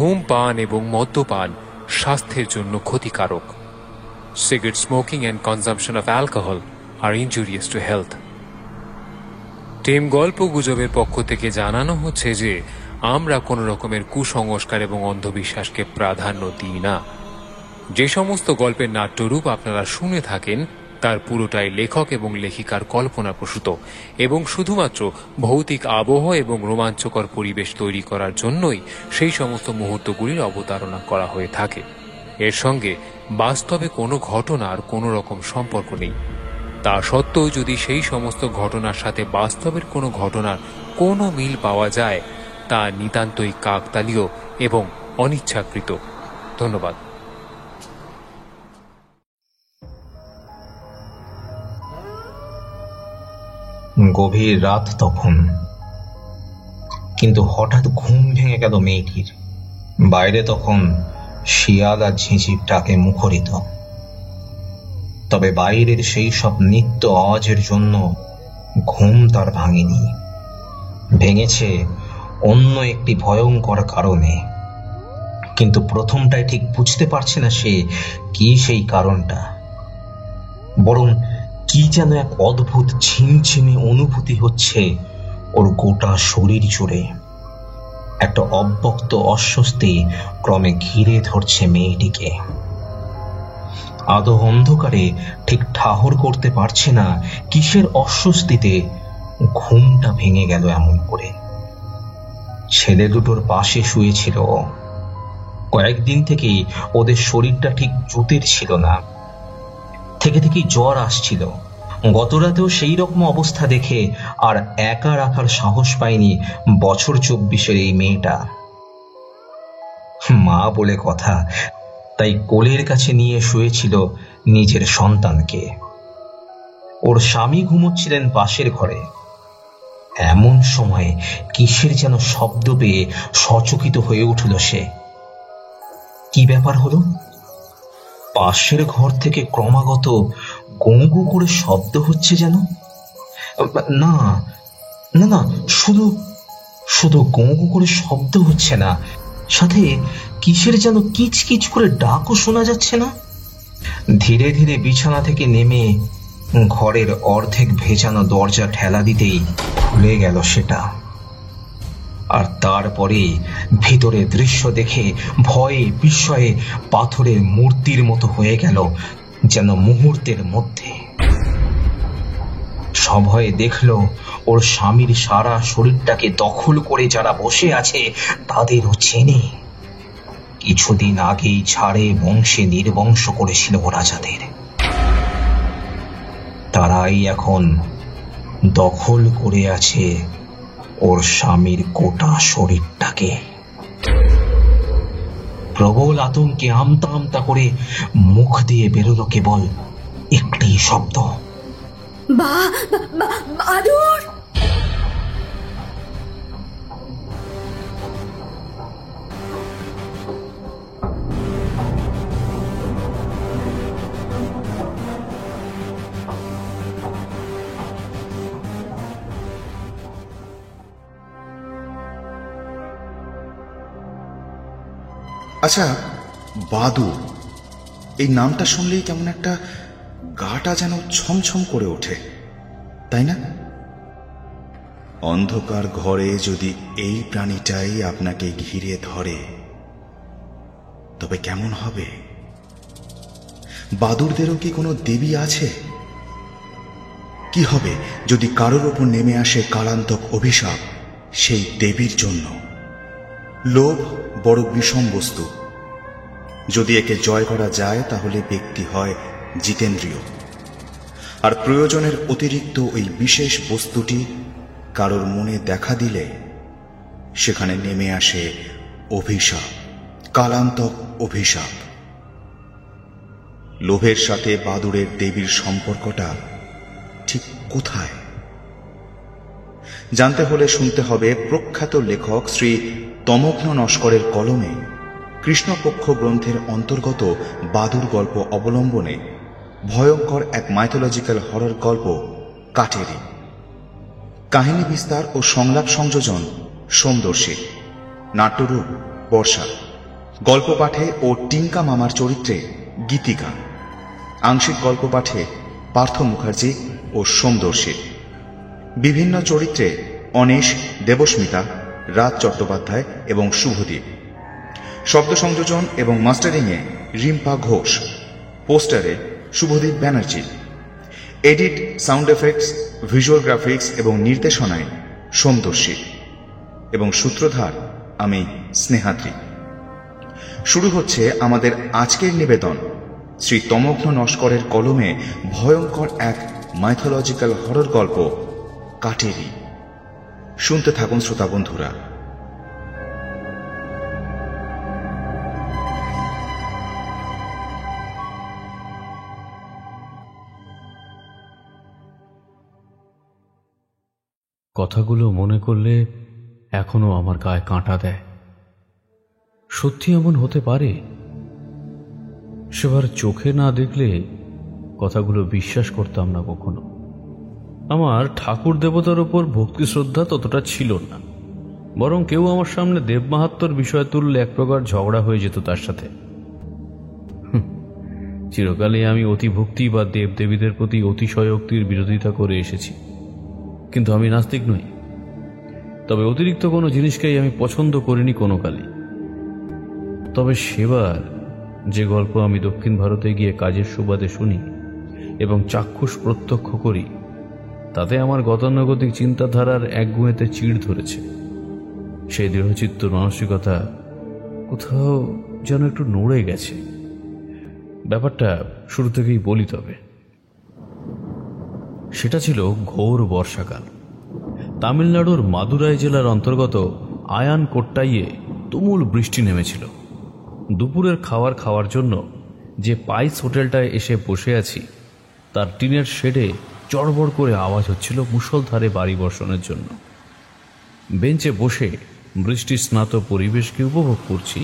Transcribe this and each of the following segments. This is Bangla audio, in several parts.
ধূমপান এবং মদ্যপান স্বাস্থ্যের জন্য ক্ষতিকারক। Cigarette smoking and consumption of alcohol are injurious to health. Team গল্প গুজবের পক্ষ থেকে জানানো হচ্ছে যে আমরা কোন রকমের কুসংস্কার এবং অন্ধবিশ্বাসকে প্রাধান্য দিই না। যে সমস্ত গল্পের নাট্যরূপ আপনারা শুনে থাকেন তার পুরোটাই লেখক এবং লেখিকার কল্পনাপ্রসূত এবং শুধুমাত্র ভৌতিক আবহ এবং রোমাঞ্চকর পরিবেশ তৈরি করার জন্যই সেই সমস্ত মুহূর্তগুলির অবতারণা করা হয়ে থাকে। এর সঙ্গে বাস্তবে কোনো ঘটনার কোনো রকম সম্পর্ক নেই। তা সত্ত্বেও যদি সেই সমস্ত ঘটনার সাথে বাস্তবের কোনো ঘটনার কোনো মিল পাওয়া যায় তা নিতান্তই কাকতালীয় এবং অনিচ্ছাকৃত। ধন্যবাদ। গভীর রাত তখন, কিন্তু হঠাৎ ঘুম ভেঙে গেল মেয়েটির। বাইরে তখন শিয়াল আর ঝিঁঝির ডাকে মুখরিত। তবে বাইরের সেই সব নিত্য আওয়াজের জন্য ঘুম তার ভাঙেনি, ভেঙেছে অন্য একটি ভয়ঙ্কর কারণে। কিন্তু প্রথমটাই ঠিক বুঝতে পারছে না সে কি সেই কারণটা, বরং কি যেন এক অদ্ভুত ঝিমঝিমে অনুভূতি হচ্ছে ওর গোটা শরীর জুড়ে। একটা অব্যক্ত অস্বস্তি ক্রমে ঘিরে ধরছে মেয়েটিকে। আদৌ অন্ধকারে ঠিক ঠাহর করতে পারছে না কিসের অস্বস্তিতে ঘুমটা ভেঙে গেল এমন করে। ছেলে দুটোর পাশে শুয়েছিল। কয়েকদিন থেকে ওদের শরীরটা ঠিক জুতের ছিল না, থেকে থেকে জ্বর আসছিল। গত রাতেও সেই রকম অবস্থা দেখে আর একা রাখার সাহস পায়নি বছর 24-এর এই মেয়েটা। মা বলে কথা, তাই কোলের কাছে নিয়ে শুয়েছিল নিজের সন্তানকে। ওর স্বামী ঘুমোচ্ছিলেন পাশের ঘরে। এমন সময় কিসের যেন শব্দ পেয়ে সচকিত হয়ে উঠল সে। কি ব্যাপার হলো? পাশের ঘর থেকে ক্রমাগত গো গো করে শব্দ হচ্ছে যেন। না না না, শুধু শুধু গো গো করে শব্দ হচ্ছে না, সাথে কিসের যেন কিচকিচ করে ডাকও শোনা যাচ্ছে না। ধীরে ধীরে বিছানা থেকে নেমে ঘরের অর্ধেক ভেজানো দরজা ঠেলা দিতেই খুলে গেল সেটা। আর তারপরে ভিতরে দৃশ্য দেখে ভয়ে বিস্ময়ে পাথরের মূর্তির মতো হয়ে গেল যেন মুহূর্তের মধ্যে। সভয়ে দেখল ওর স্বামীর সারা শরীরটাকে দখল করে যারা বসে আছে তাদেরও চেনে। কিছুদিন আগেই ছাড়ে বংশে নির্বংশ করেছিল ওরা যাদের, তারাই এখন দখল করে আছে ওর স্বামীর গোটা শরীরটাকে। প্রবল আতঙ্কে আমতা আমতা করে মুখ দিয়ে বেরোলো কেবল একটি শব্দ, বাদুড়। আচ্ছা, বাদুড় এই নামটা শুনলেই কেমন একটা গাটা যেন ছমছম করে ওঠে, তাই না? অন্ধকার ঘরে যদি এই প্রাণীটাই আপনাকে ঘিরে ধরে তবে কেমন হবে? বাদুড়দেরও কি কোনো দেবী আছে? কি হবে যদি কারোর ওপর নেমে আসে কালান্তক অভিশাপ সেই দেবীর জন্য? লোভ বড় বিষম বস্তু। যদি একে জয় করা যায় তাহলে ব্যক্তি হয় জিতেন্দ্রীয়, আর প্রয়োজনের অতিরিক্ত ওই বিশেষ বস্তুটি কারোর মনে দেখা দিলে সেখানে নেমে আসে অভিশাপ, কালান্তক অভিশাপ। লোভের সাথে বাদুড়ের দেবীর সম্পর্কটা ঠিক কোথায় জানতে হলে শুনতে হবে প্রখ্যাত লেখক শ্রী তমগ্ন নস্করের কলমে কৃষ্ণপক্ষ গ্রন্থের অন্তর্গত বাদুড় গল্প অবলম্বনে ভয়ঙ্কর এক মাইথোলজিক্যাল হরর গল্প কাঠেরি। কাহিনী বিস্তার ও সংলাপ সংযোজন সোমদর্শী, নাট্যরূপ বর্ষা। গল্প পাঠে ও টিঙ্কা মামার চরিত্রে গীতিকা, আংশিক গল্প পাঠে পার্থ মুখার্জি ও সোমদর্শী, বিভিন্ন চরিত্রে অনিশ, দেবস্মিতা, রাজ চট্টোপাধ্যায় এবং শুভদীপ, শব্দ সংযোজন এবং মাস্টারিংয়ে রিম্পা ঘোষ, পোস্টারে Shubhadeep Banerjee, edit, sound effects, visual graphics এবং নির্দেশনায় সোমদর্শী এবং সূত্রধার আমি স্নেহাদ্রি। শুরু হচ্ছে আমাদের আজকের নিবেদন শ্রী তমগ্ন নস্করের কলমে ভয়ঙ্কর এক মাইথোলজিক্যাল হরর গল্প কাটেরি। শুনতে থাকুন শ্রোতা বন্ধুরা। কথাগুলো মনে করলে এখনো আমার গায়ে কাঁটা দেয়। সত্যি এমন হতে পারে? সেবার চোখে না দেখলে কথাগুলো বিশ্বাস করতাম না কখনো। আমার ঠাকুর দেবতার ওপর ভক্তি শ্রদ্ধা ততটা ছিল না, বরং কেউ আমার সামনে দেব মাহাত্ম্যর বিষয় তুললে এক প্রকার ঝগড়া হয়ে যেত তার সাথে। চিরকালে আমি অতিভক্তি বা দেবদেবীদের প্রতি অতিশয়োক্তির বিরোধিতা করে এসেছি, কিন্তু আমি নাস্তিক নই। তবে অতিরিক্ত কোনো জিনিসকেই আমি পছন্দ করিনি কোনো কালে। তবে সেবার যে গল্প আমি দক্ষিণ ভারতে গিয়ে কাজের সুবাদে শুনি এবং চাক্ষুষ প্রত্যক্ষ করি, তাতে আমার গতানুগতিক চিন্তাধারার একগুঁয়েতে চিড় ধরেছে। সেই দৃঢ়চিত্ত মানসিকতা কোথাও যেন একটু নড়ে গেছে। ব্যাপারটা শুরু থেকেই বলি। তবে সেটা ছিল ঘোর বর্ষাকাল। তামিলনাড়ুর মাদুরাই জেলার অন্তর্গত আয়ান কোট্টাইয়ে তুমুল বৃষ্টি নেমেছিল। দুপুরের খাওয়ার জন্য যে পাইস হোটেলটায় এসে বসে আছি, তার টিনের শেডে চড়বড় করে আওয়াজ হচ্ছিল মুষলধারে বাড়ি বর্ষণের জন্য। বেঞ্চে বসে বৃষ্টি স্নাত পরিবেশকে উপভোগ করছি।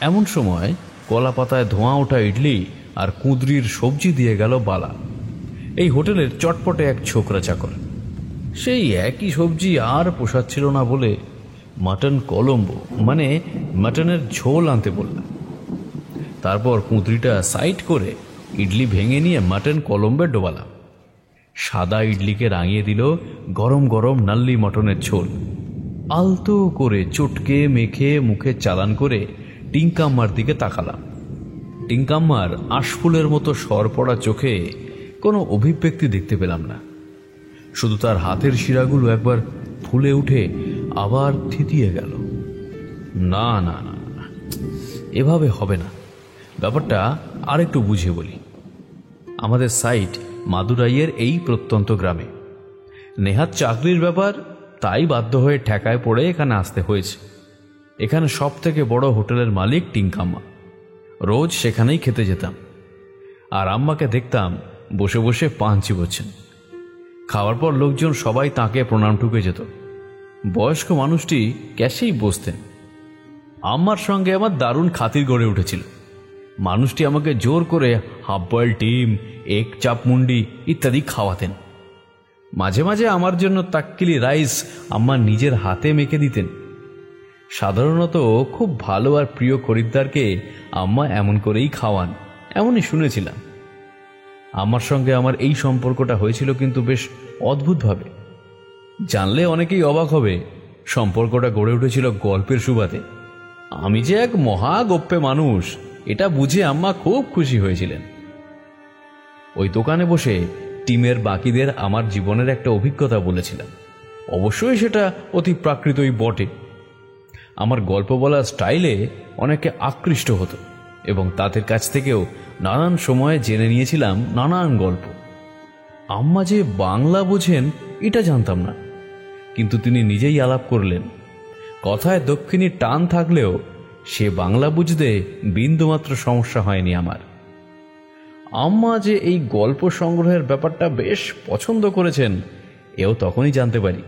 এমন সময় কলা পাতায় ধোঁয়া ওঠা ইডলি আর কুঁদরির সবজি দিয়ে গেল বালা, এই হোটেলের চটপটে এক ছোকরা চাকর। সেই একই সবজি আর পোষাচ্ছিল না বলে মাটন কলম্বো মানে মাটনের ঝোল আনতে বললাম। তারপর কুঁদরিটা সাইড করে ইডলি ভেঙে নিয়ে মাটন কলম্বে ডোবালাম। সাদা ইডলিকে রাঙিয়ে দিল গরম গরম নাল্লি মটনের ঝোল। আলতো করে চটকে মেখে মুখে চালান করে টিঙ্কাম্মার দিকে তাকালাম। টিঙ্কাম্মার আশফুলের মতো সর পড়া চোখে কোনো অভিব্যক্তি দেখতে পেলাম না। শুধু তার হাতের শিরাগুলো একবার ফুলে উঠে আবার থিতিয়ে গেল। না না না, এভাবে হবে না। ব্যাপারটা আরেকটু বুঝিয়ে বলি। আমাদের সাইট মাদুরাইয়ের এই প্রত্যন্ত গ্রামে। নেহাত চাকরির ব্যাপার, তাই বাধ্য হয়ে ঠেকায় পড়ে এখানে আসতে হয়েছে। এখানে সব থেকে বড় হোটেলের মালিক টিঙ্কাম্মা। রোজ সেখানেই খেতে যেতাম, আর আম্মাকে দেখতাম বসে বসে পান চিবোচ্ছেন। খাওয়ার পর লোকজন সবাই তাকে প্রণাম ঠুকে যেত। বয়স্ক মানুষটি ক্যাশেই বসতেন। আম্মার সঙ্গে আমার দারুণ খাতির গড়ে উঠেছিল। মানুষটি আমাকে জোর করে হাফ বয়েল ডিম, এগ চাপমুন্ডি ইত্যাদি খাওয়াতেন। মাঝে মাঝে আমার জন্য তাক্কিলি রাইস আম্মা নিজের হাতে মেখে দিতেন। সাধারণত খুব ভালো আর প্রিয় খরিদ্দারকে আম্মা এমন করেই খাওয়ান, এমনই শুনেছিলাম। আমার সঙ্গে আমার এই সম্পর্কটা হয়েছিল কিন্তু বেশ অদ্ভুতভাবে। জানলে অনেকেই অবাক হবে, সম্পর্কটা গড়ে উঠেছিল গল্পের সুবাদে। আমি যে এক মহাগপ্পে মানুষ এটা বুঝে আম্মা খুব খুশি হয়েছিলেন। ওই দোকানে বসে টিমের বাকিদের আমার জীবনের একটা অভিজ্ঞতা বলেছিলাম। অবশ্যই সেটা অতি প্রাকৃতই বটে। আমার গল্প বলার স্টাইলে অনেকে আকৃষ্ট হতো এবং তাদের কাছ থেকেও নানান সময়ে জেনে নিয়েছিলাম নানান গল্প। আম্মা যে বাংলা বোঝেন এটা জানতাম না, কিন্তু তিনি নিজেই আলাপ করলেন। কথায় দক্ষিণী টান থাকলেও সে বাংলা বুঝতে বিন্দুমাত্র সমস্যা হয়নি আমার। আম্মা যে এই গল্প সংগ্রহের ব্যাপারটা বেশ পছন্দ করেছেন এও তখনই জানতে পারি।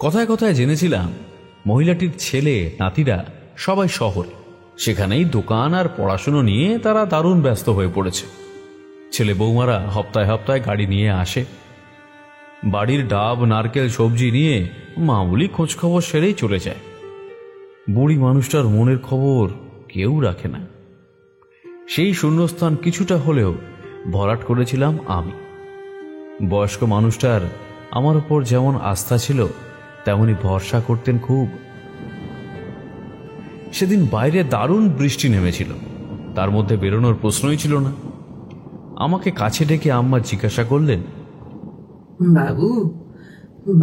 কথায় কথায় জেনেছিলাম মহিলাটির ছেলে নাতিরা সবাই শহরে, সেখানেই দোকান আর পড়াশুনো নিয়ে তারা দারুণ ব্যস্ত হয়ে পড়েছে। ছেলে বৌমারা হপ্তায় হপ্তায় গাড়ি নিয়ে আসে, বাড়ির ডাব নারকেল সবজি নিয়ে মামুলি খোঁজখবর সেরেই চলে যায়। বুড়ি মানুষটার মনের খবর কেউ রাখে না। সেই শূন্যস্থান কিছুটা হলেও ভরাট করেছিলাম আমি। বয়স্ক মানুষটার আমার উপর যেমন আস্থা ছিল, তেমনি ভরসা করতেন খুব। সেদিন বাইরে দারুণ বৃষ্টি নেমেছিল, তার মধ্যে বেরোনোর প্রশ্নই ছিল না। আমাকে কাছে ডেকে আম্মা জিজ্ঞাসা করলেন, বাবু,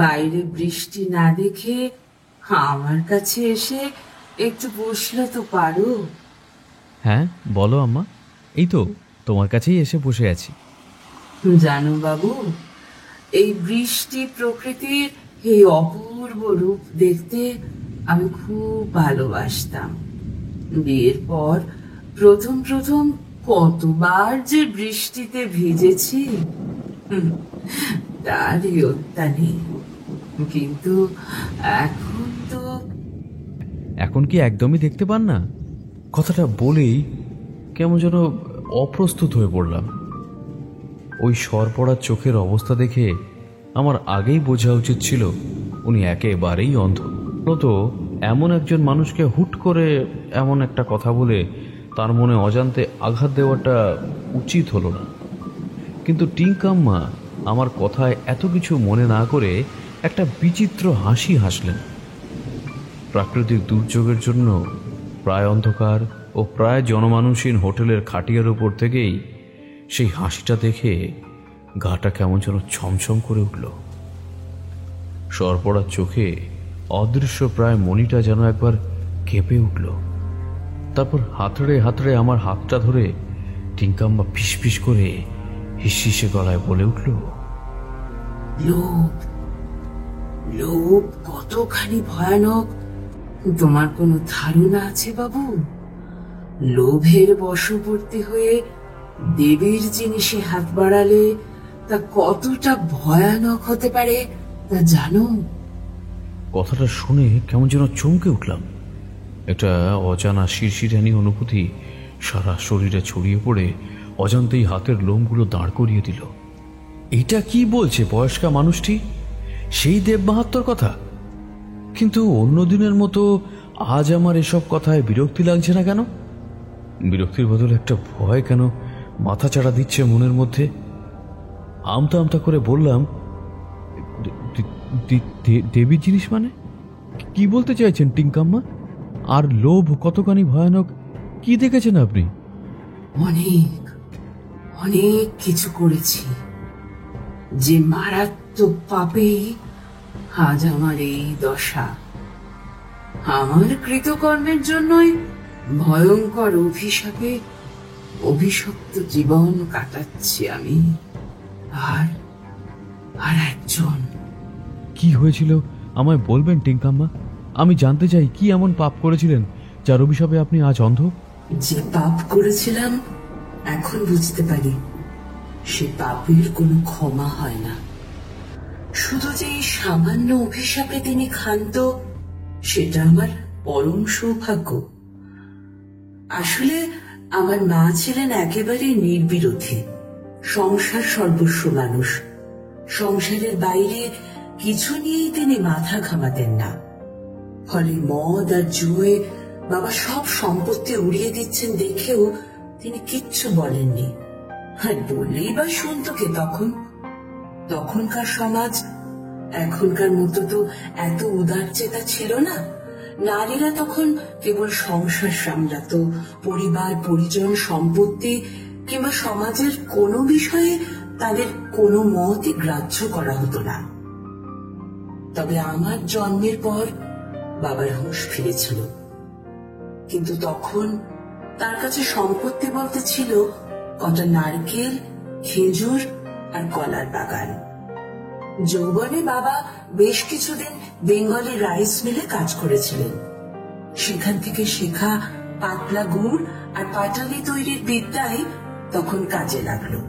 বাইরে বৃষ্টি না দেখে আমার কাছে এসে একটু বসলে তো পারো? হ্যাঁ বলো আম্মা, এই তো তোমার কাছেই এসে বসে আছি। জানো বাবু, এই বৃষ্টি প্রকৃতির এই অপূর্ব রূপ দেখতে আমি খুব ভালোবাসতাম। বিয়ের পর প্রথম প্রথম কতবার যে বৃষ্টিতে ভিজেছি তারই অত্যা নেই। কিন্তু এখন কি একদমই দেখতে পান না? কথাটা বলেই কেমন যেন অপ্রস্তুত হয়ে পড়লাম। ওই সরপড়া চোখের অবস্থা দেখে আমার আগেই বোঝা উচিত ছিল উনি একেবারেই অন্ধ। তো এমন একজন মানুষকে হুট করে এমন একটা কথা বলে তার মনে অজান্তে আঘাত দেওয়াটা উচিত হলো না। কিন্তু টিঙ্কাম্মা আমার কথায় এত কিছু মনে না করে একটা বিচিত্র হাসি হাসলেন। প্রাকৃতিক দুর্যোগের জন্য প্রায় অন্ধকার ও প্রায় জনমানুষহীন হোটেলের খাটিয়ার উপর থেকেই সেই হাসিটা দেখে গাটা কেমন যেন ছমছম করে উঠল। সরপড়ার চোখে অদৃশ্য প্রায় মণিটা যেন একবার কেঁপে উঠল। তারপর হাতড়ে হাতড়ে আমার হাতটা ধরে টিঙ্কাম্মা ফিসফিস করে হিসিসে গলায় বলে উঠল, লোভ, লোভ কতখানি ভয়ানক তোমার কোনো ধারণা আছে বাবু? লোভের বশবর্তী হয়ে দেবীর জিনিসে হাত বাড়ালে তা কতটা ভয়ানক হতে পারে তা জানো? কথাটা শুনে কেমন যেন চমকে উঠলাম। একটা অজানা শিরশিরানি অনুভূতি সারা শরীরে ছড়িয়ে পড়ে অজান্তেই হাতের লোমগুলো দাঁড় করিয়ে দিল। এটা কি বলছে বয়স্কা মানুষটি? সেই দেব মাহাত্ম্যর কথা? কিন্তু অন্য দিনের মতো আজ আমার এসব কথায় বিরক্তি লাগছে না কেন? বিরক্তির বদলে একটা ভয় কেন মাথা চাড়া দিচ্ছে মনের মধ্যে। আমতা আমতা করে বললাম, দেবীর জিনিস মানে কি বলতে চাইছেন টিঙ্কাম্মা? আর লোভ কতখানি ভয়ানক কি দেখেছেন আপনি? অনেক অনেক কিছু করেছি, যে মারাত্মক পাপেই আজ আমার এই দশা। আমার কৃতকর্মের জন্যই ভয়ঙ্কর অভিশাপে অভিশপ্ত জীবন কাটাচ্ছি আমি। আর আর একজন। কি হয়েছিল আমায় বলবেন টিঙ্কাম্মা? আমি জানতে চাই কি এমন পাপ করেছিলেন যার অভিশাপে আপনি আজ অন্ধ? যে পাপ করেছিলাম এখন বুঝতে পারি, সে পাপের কোনো ক্ষমা হয় না। শুধু যে এই সামান্য অভিশাপে তিনি ক্ষান্ত, সেটা আমার পরম সৌভাগ্য। আসলে আমার মা ছিলেন একেবারে নির্বিরোধী, সংসার সর্বস্ব মানুষ। সংসারের বাইরে কিছু নিয়েই তিনি মাথা ঘামাতেন না। ফলে মদ আর জুয়ে বাবা সব সম্পত্তি উড়িয়ে দিচ্ছেন দেখেও তিনি কিচ্ছু বলেননি। আর বললেই বা শুনতো কে তখন? তখনকার সমাজ এখনকার মতো তো এত উদার চেতা ছিল না। নারীরা তখন কেবল সংসার সামলাতো, পরিবার পরিজন সম্পত্তি কিংবা সমাজের কোনো বিষয়ে তাদের কোনো মতই গ্রাহ্য করা হতো না। তবে আমার জন্মের পর বাবার হুঁশ ফিরেছিল, কিন্তু তখন তার কাছে সম্পত্তি বলতে ছিল কটা নারকেল, খেজুর আর কলার বাগান। যৌবনে বাবা বেশ কিছুদিন বেঙ্গলি রাইস মিলে কাজ করেছিলেন। সেখান থেকে শেখা পাতলা গুড় আর পাটালি তৈরির বিদ্যাই তখন কাজে লাগলো।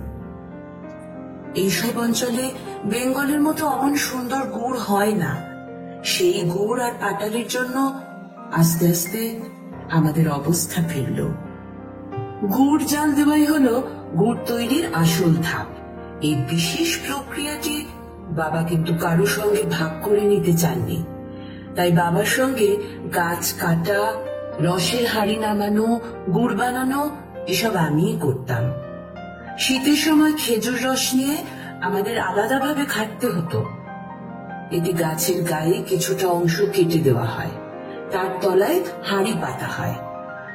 এইসব অঞ্চলে বেঙ্গলের মতো অমন সুন্দর গুড় হয় না। সেই গুড় আর পাটালির জন্য আস্তে আস্তে আমাদের অবস্থা ফিরল। গুড় জাল দেওয়াই হলো গুড় তৈরির আসল ধাপ। এই বিশেষ প্রক্রিয়াটি বাবা কিন্তু কারো সঙ্গে ভাগ করে নিতে চাননি। তাই বাবার সঙ্গে গাছ কাটা, রসের হাড়ি নামানো, গুড় বানানো এসব আমিই করতাম। শীতের সময় খেজুর রস নিয়ে আমাদের আলাদাভাবে খাটতে হতো। এটি গাছের গায়ে কিছুটা অংশ কেটে দেওয়া হয়, তার তলায় হাড়ি পাতা হয়।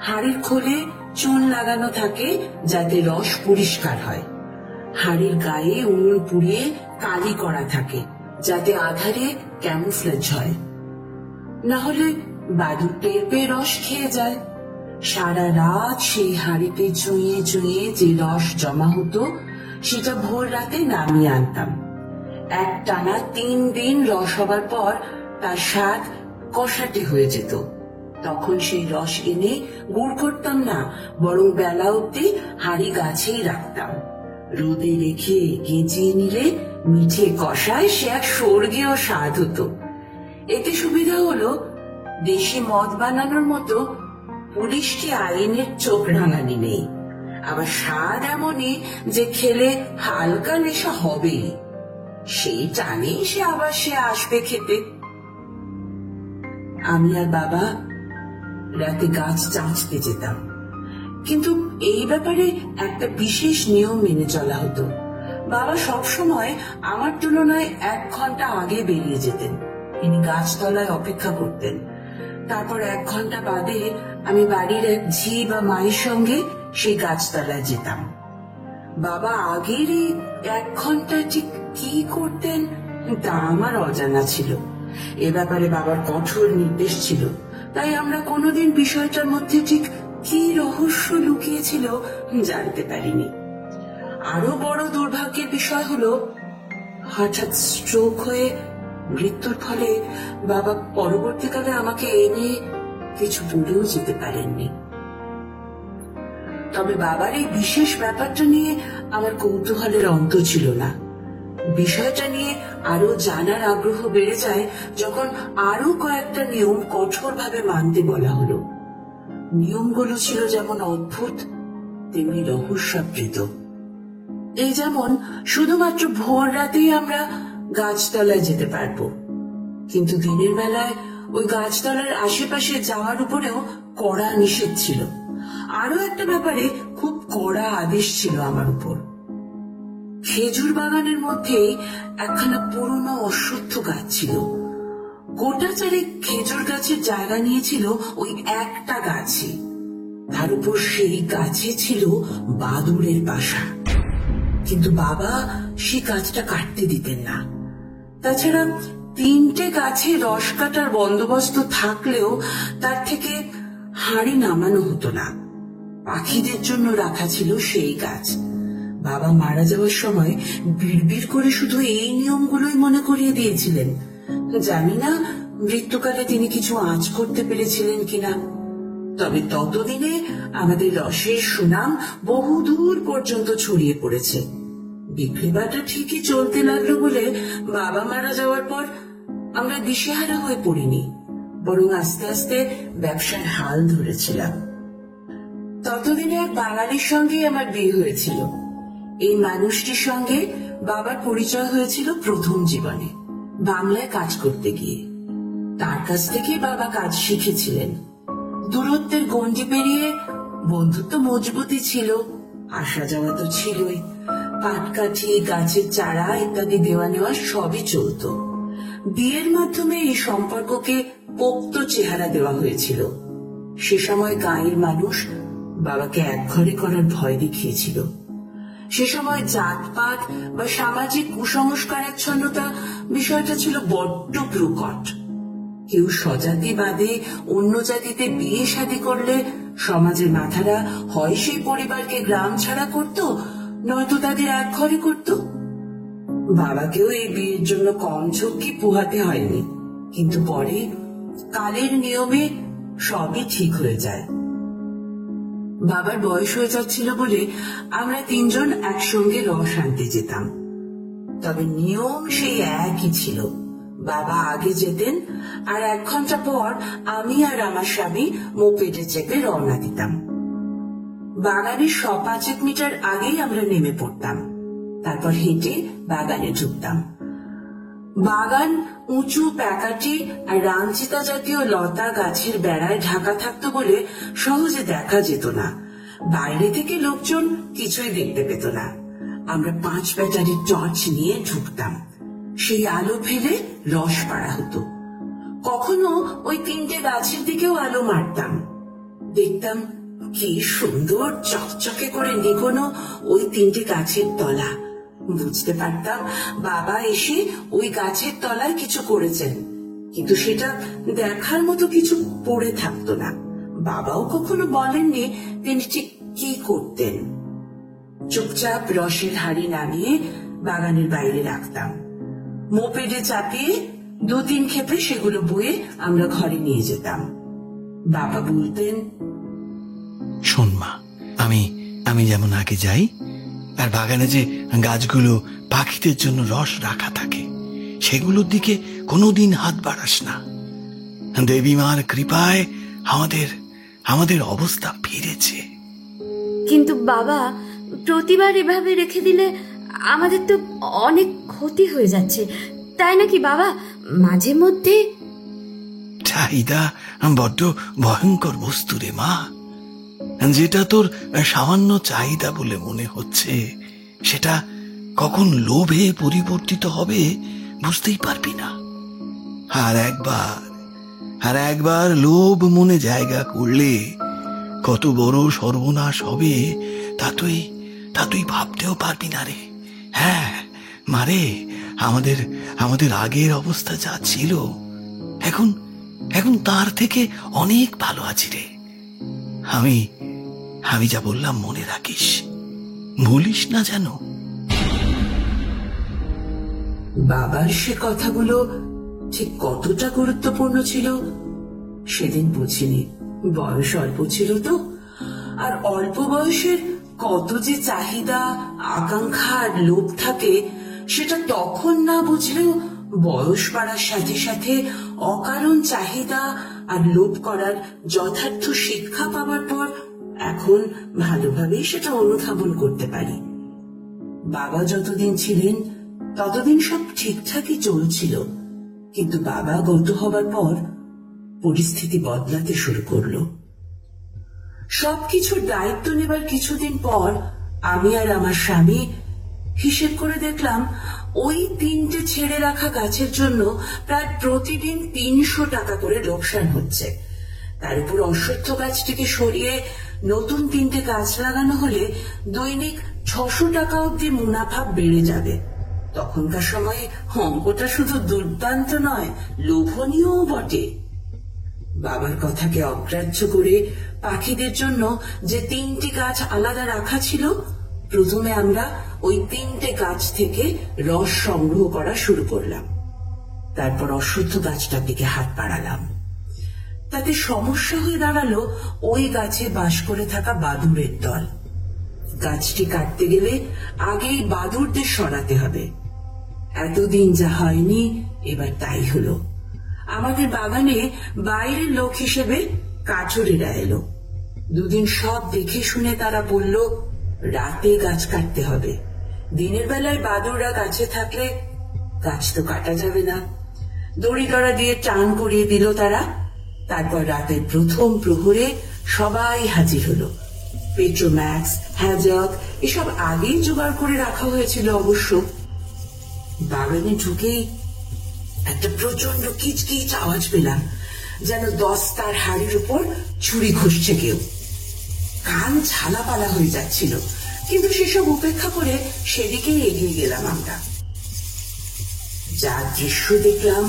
হাড়ির খোলে চুন লাগানো থাকে যাতে রস পরিষ্কার হয়। হাড়ির গায়ে উনুন পুড়িয়ে কালি করা থাকে যাতে আধারে ক্যামুফ্লেজ হয়, না হলে বাদুড় টের পেয়ে রস খেয়ে যায়। সারা রাত সেই হাড়িতে চুঁয়ে চুঁয়ে যে রস জমা হতো সেটা ভোর রাতে নামিয়ে আনতাম। এক টানা 3 দিন রস হবার পর তার স্বাদ কষাটে হয়ে যেত। তখন সেই রস এনে গুড় করতাম না, বরং বেলা অব্দি হাড়ি গাছেই রাখতাম। রোদে রেখে গেঁজিয়ে নিলে মিঠে কষায় সে এক স্বর্গীয় স্বাদ হতো। এতে সুবিধা হলো দেশি মদ বানানোর মতো পুলিশকে আইনের চোখ রাঙানি নেই। আবার স্বাদ এমনই যে খেলে হালকা নেশা হবেই। সেই টানে সে আসবে খেতে। আমি আর বাবা রাতে গাছ চাঁচতে যেতাম, কিন্তু এই ব্যাপারে একটা বিশেষ নিয়ম মেনে চলা হতো। বাবা সবসময় আমার তুলনায় 1 ঘন্টা আগে বেরিয়ে যেতেন। তিনি গাছতলায় অপেক্ষা করতেন। তারপর 1 ঘন্টা বাদে আমি বাড়ির এক ঝি বা মায়ের সঙ্গে সেই গাছতলায় যেতাম। বাবা আগের এই 1 ঘন্টা ঠিক কি করতেন তা আমার অজানা ছিল। এ ব্যাপারে বাবার কঠোর নির্দেশ ছিল, তাই আমরা কোনোদিন বিষয়টার মধ্যে ঠিক কি রহস্য লুকিয়েছিল জানতে পারিনি। আরো বড় দুর্ভাগ্যের বিষয় হলো হঠাৎ স্ট্রোক হয়ে মৃত্যুর ফলে বাবা পরবর্তীকালে আমাকে এ নিয়ে কিছু বলেও যেতে পারেননি। তবে বাবার এই বিশেষ ব্যাপারটা নিয়ে আমার কৌতূহলের অন্ত ছিল না। বিষয়টা নিয়ে আরো জানার আগ্রহ বেড়ে যায় যখন আরো কয়েকটা নিয়ম কঠোরভাবে মানতে বলা হলো। নিয়মগুলো ছিল যেমন অদ্ভুত তেমনি রহস্যাবৃত। এই যেমন শুধুমাত্র ভোর রাতেই আমরা গাছতলায় যেতে পারবো, কিন্তু দিনের বেলায় ওই গাছতলার আশেপাশে যাওয়ার উপরেও কড়া নিষেধ ছিল। আরো একটা ব্যাপারে খুব কড়া আদেশ ছিল আমার উপর। খেজুর বাগানের মধ্যেই একখানা পুরনো অশ্বত্থ গাছ ছিল। গোটা চারেক খেজুর গাছের জায়গা নিয়েছিল ওই একটা গাছই। তার উপর সেই গাছে ছিল বাদুড়ের বাসা, কিন্তু বাবা সেই গাছটা কাটতে দিতেন না। তাছাড়া 3টে গাছে রস কাটার বন্দোবস্ত থাকলেও তার থেকে হাড়ি নামানো হতো না। পাখিদের জন্য রাখা ছিল সেই গাছ। বাবা মারা যাওয়ার সময় বিড়বিড় করে শুধু এই নিয়মগুলোই মনে করিয়ে দিয়েছিলেন। জানি না মৃত্যুকালে তিনি কিছু আঁচ করতে পেরেছিলেন কিনা। তবে ততদিনে আমাদের রসের সুনাম বহুদূর পর্যন্ত ছড়িয়ে পড়েছে। বিক্রিবাটা ঠিকই চলতে লাগলো বলে বাবা মারা যাওয়ার পর আমরা দিশেহারা হয়ে পড়িনি, বরং আস্তে আস্তে ব্যবসার হাল ধরেছিলাম। ততদিনে এক বাঙালির সঙ্গে আমার বিয়ে হয়েছিল। এই মানুষটির সঙ্গে বাবার পরিচয় হয়েছিল প্রথম জীবনে, বাংলায় কাজ করতে গিয়ে। তার কাছ থেকে বাবা কাজ শিখেছিলেন। দূরত্বের গণ্ডি পেরিয়ে বন্ধুত্ব মজবুতই ছিল, আসা যাওয়া তো ছিলই। পাটকাঠি, গাছের চারা ইত্যাদি দেওয়া নেওয়া সবই চলত। বিয়ের মাধ্যমে এই সম্পর্ককে পোক্ত চেহারা দেওয়া হয়েছিল। সে সময় গাঁয়ের মানুষ বাবাকে একঘরে করার ভয় দেখিয়েছিল। সে সময় জাতপাত বা সামাজিক কুসংস্কারাচ্ছন্নতা বিষয়টা ছিল বড্ড প্রকট। কেউ স্বজাতি বাদে অন্য জাতিতে বিয়ে শাদী করলে সমাজের মাথারা হয় সেই পরিবারকে গ্রাম ছাড়া করত, নয়তো তাদের একঘরে করত। বাবাকেও এই বিয়ের জন্য কম ঝক্কি পোহাতে হয়নি, কিন্তু পরে কালের নিয়মে সবই ঠিক হয়ে যায়। বাবার বয়স হয়ে যাচ্ছিল বলে আমরা 3 জন একসঙ্গে রস আনতে যেতাম। তবে নিয়ম সেই একই ছিল। বাবা আগে যেতেন আর 1 ঘন্টা পর আমি আর আমার স্বামী মোপেডে চেপে রওনা দিতাম। বাগানের 100-5 মিটার আগেই আমরা নেমে পড়তাম, তারপর হেঁটে বাগানে ঢুকতাম। বাগান উঁচু প্যাকাটি আর রাঞ্চিতা জাতীয় লতা গাছের বেড়ায় ঢাকা থাকতো বলে সহজে দেখা যেত না। বাইরে থেকে লোকজন কিছুই দেখতে পেত না। আমরা 5 ব্যাটারির টর্চ নিয়ে ঢুকতাম। সেই আলো ফেলে রস পাড়া হতো। কখনো ওই 3টে গাছের দিকেও আলো মারতাম। দেখতাম কি সুন্দর চকচকে করে নিগোনো ওই 3টে গাছের তলা। বুঝতে পারতাম বাবা এসে ওই গাছের তলায় কিছু করেছেন, কিন্তু সেটা দেখার মতো কিছু পড়ে থাকতো না। বাবাও কখনো বলেননি তিনি ঠিক কি করতেন। চুপচাপ রসের হাড়ি নামিয়ে বাগানের বাইরে রাখতাম। মোপেডে চাপিয়ে 2-3 ক্ষেপে সেগুলো বয়ে আমরা ঘরে নিয়ে যেতাম। বাবা বলতেন, শোন মা, আমি যেমন আগে যাই, আর বাগানে যে গাছগুলো পাখিদের জন্য রস রাখা থাকে সেগুলোর দিকে কোনোদিন হাত বাড়াস না। দেবী মার কৃপায় আমাদের অবস্থা ফিরেছে। কিন্তু বাবা, প্রতিবার এভাবে রেখে দিলে আমাদের তো অনেক ক্ষতি হয়ে যাচ্ছে, তাই নাকি বাবা? মাঝে মধ্যে চাহিদা বড্ড ভয়ঙ্কর বস্তু রে মা। যেটা তোর সামান্য চাহিদা বলে মনে হচ্ছে, সেটা কখন লোভে পরিবর্তিত হবে বুঝতেই পারবি না। আর একবার লোভ মনে জায়গা করলে কত বড় সর্বনাশ হবে তা তুই ভাবতেও পারবি না রে। হ্যাঁ মারে, আমাদের আগের অবস্থা যা ছিল এখন তার থেকে অনেক ভালো আছি রে। আমি যা বললাম মনে রাখিস, ভুলিস না যেন। বাবার সে কথাগুলো ঠিক কতটা গুরুত্বপূর্ণ ছিল সেদিন বুঝিনি। বয়স অল্প ছিল তো, আর অল্প বয়সের কত যে চাহিদা, আকাঙ্ক্ষা আর লোভ থাকে সেটা তখন না বুঝলেও বয়স বাড়ার সাথে সাথে অকারণ চাহিদা আর লোভ করার যথার্থ শিক্ষা পাওয়ার পর এখন ভালোভাবেই সেটা অনুধাবন করতে পারি। বাবা যতদিন ছিলেন ততদিন সব ঠিকঠাকই চলছিল, কিন্তু বাবা গত হবার পর পরিস্থিতি বদলাতে শুরু করলো। সবকিছুর দায়িত্ব নেবার কিছুদিন পর আমি আর আমার স্বামী হিসেব করে দেখলাম ওই 3টে ছেড়ে রাখা গাছের জন্য প্রায় প্রতিদিন 300 টাকা করে লোকসান হচ্ছে। তার উপর অশ্বত্থ গাছটিকে সরিয়ে নতুন 3টে গাছ লাগানো হলে দৈনিক 600 টাকা অব্দি মুনাফা বেড়ে যাবে। তখনকার সময়ে অঙ্কটা শুধু দুর্দান্ত নয়, লোভনীয়ও বটে। বাবার কথাকে অগ্রাহ্য করে পাখিদের জন্য যে 3টি গাছ আলাদা রাখা ছিল, প্রথমে আমরা ওই 3টে গাছ থেকে রস সংগ্রহ করা শুরু করলাম। তারপর অশ্বত্থ গাছটার দিকে হাত বাড়ালাম। তাতে সমস্যা হয়ে দাঁড়ালো ওই গাছে বাস করে থাকা বাদুড়ের দল। গাছটি কাটতে গেলে আগেই বাদুড়দের সরাতে হবে। এতদিন যা হয়নি এবার তাই হলো। আমাদের বাগানে বাইরের লোক হিসেবে কাঠুরেরা এলো। 2 দিন সব দেখে শুনে তারা বলল রাতে গাছ কাটতে হবে। দিনের বেলায় বাদুড়রা গাছে থাকলে গাছ তো কাটা যাবে না। দড়ি দড়া দিয়ে টান করিয়ে দিল তারা। তারপর রাতের প্রথম প্রহরে সবাই হাজির হলো। পেট্রোম্যাক্স, হ্যাজক এসব আগেই জোগাড় করে রাখা হয়েছিল অবশ্য। বাগানে ঢুকেই একটা প্রচন্ড কিচকিচ আওয়াজ পেলাম, যেন 10 তার হাড়ির উপর ছুরি ঘষছে কেউ। কান ঝালাপালা হয়ে যাচ্ছিল, কিন্তু সেসব উপেক্ষা করে সেদিকেই এগিয়ে গেলাম আমরা। যা দৃশ্য দেখলাম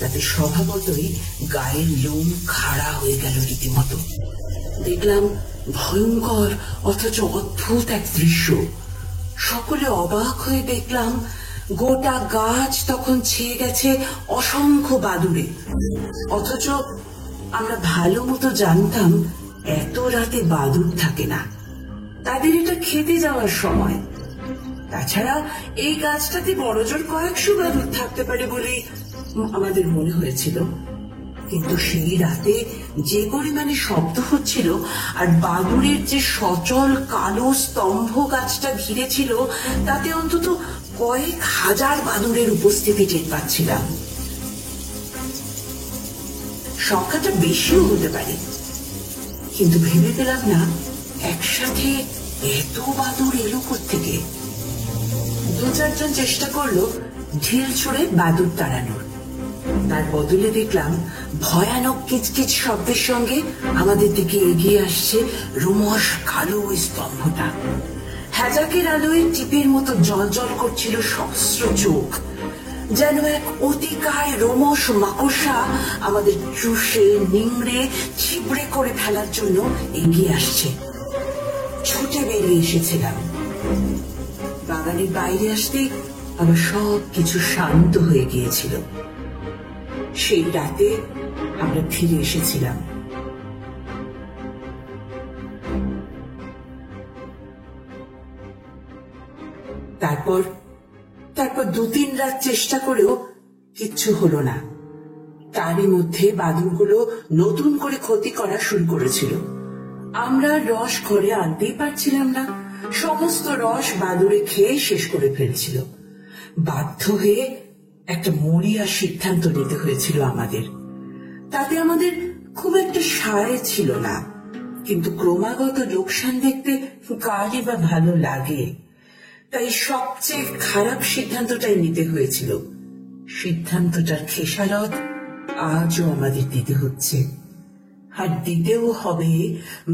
তাতে স্বভাবতই গায়ের লোম খাড়া হয়ে গেল রীতিমতো। দেখলাম ভয়ঙ্কর অথচ অদ্ভুত এক দৃশ্য। সকলে অবাক হয়ে দেখলাম গোটা গাছ তখন ছেয়ে গেছে অসংখ্য বাদুড়ে। অথচ আমরা ভালো মতো জানতাম এত রাতে বাদুড় থাকে না, তাদের এটা খেতে যাওয়ার সময়। তাছাড়া এই গাছটাতে বড়জোর কয়েকশো বাদুড় থাকতে পারে বলে আমাদের মনে হয়েছিল। কিন্তু সেই রাতে যে পরিমাণে শব্দ হচ্ছিল আর বাদুড়ের যে সচল কালো স্তম্ভ গাছটা ঘিরে ছিল, তাতে অন্তত কয়েক হাজার বাদুড়ের উপস্থিতি টের পাচ্ছিলাম। সংখ্যাটা বেশিও হতে পারে, কিন্তু ভেবে পেলাম না একসাথে এত বাদুড় এলো কোত্থেকে। 2-4 জন চেষ্টা করলো ঢিল ছুড়ে বাদুড় তাড়ানোর, তার বদলে দেখলাম ভয়ানক কিচকিচ শব্দের সঙ্গে আমাদের দিকে এগিয়ে আসছে রোমশ কালো ওই স্তম্ভটা। হ্যাজাকের আলোয় টিপের মতো জল করছিল সহস্র চোখ, যেন এক অতিকায় রোমশ মাকড়সা আমাদের চুষে নিংড়ে ছিবড়ে করে ফেলার জন্য এগিয়ে আসছে। ছুটে বেরিয়ে এসেছিলাম। বাগানের বাইরে আসতে আবার সব কিছু শান্ত হয়ে গিয়েছিল। সেই রাতে আমরা ফিরে এসেছিলাম। তারপর 2-3 রাত চেষ্টা করেও কিচ্ছু হলো না। তারই মধ্যে বাদুড়গুলো নতুন করে ক্ষতি করা শুরু করেছিল। আমরা রস ঘরে আনতেই পারছিলাম না, সমস্ত রস বাদুড়ে খেয়ে শেষ করে ফেলছিল। বাধ্য হয়ে একটা মরিয়া সিদ্ধান্ত নিতে হয়েছিল আমাদের। তাতে আমাদের খুব একটা সায় ছিল না, কিন্তু ক্রমাগত লোকসান দেখতে কারই বা ভালো লাগে। তাই সবচেয়ে খারাপ সিদ্ধান্তটাই নিতে হয়েছিল। সিদ্ধান্তটার খেসারত আজও আমাদের দিতে হচ্ছে, আর দিতেও হবে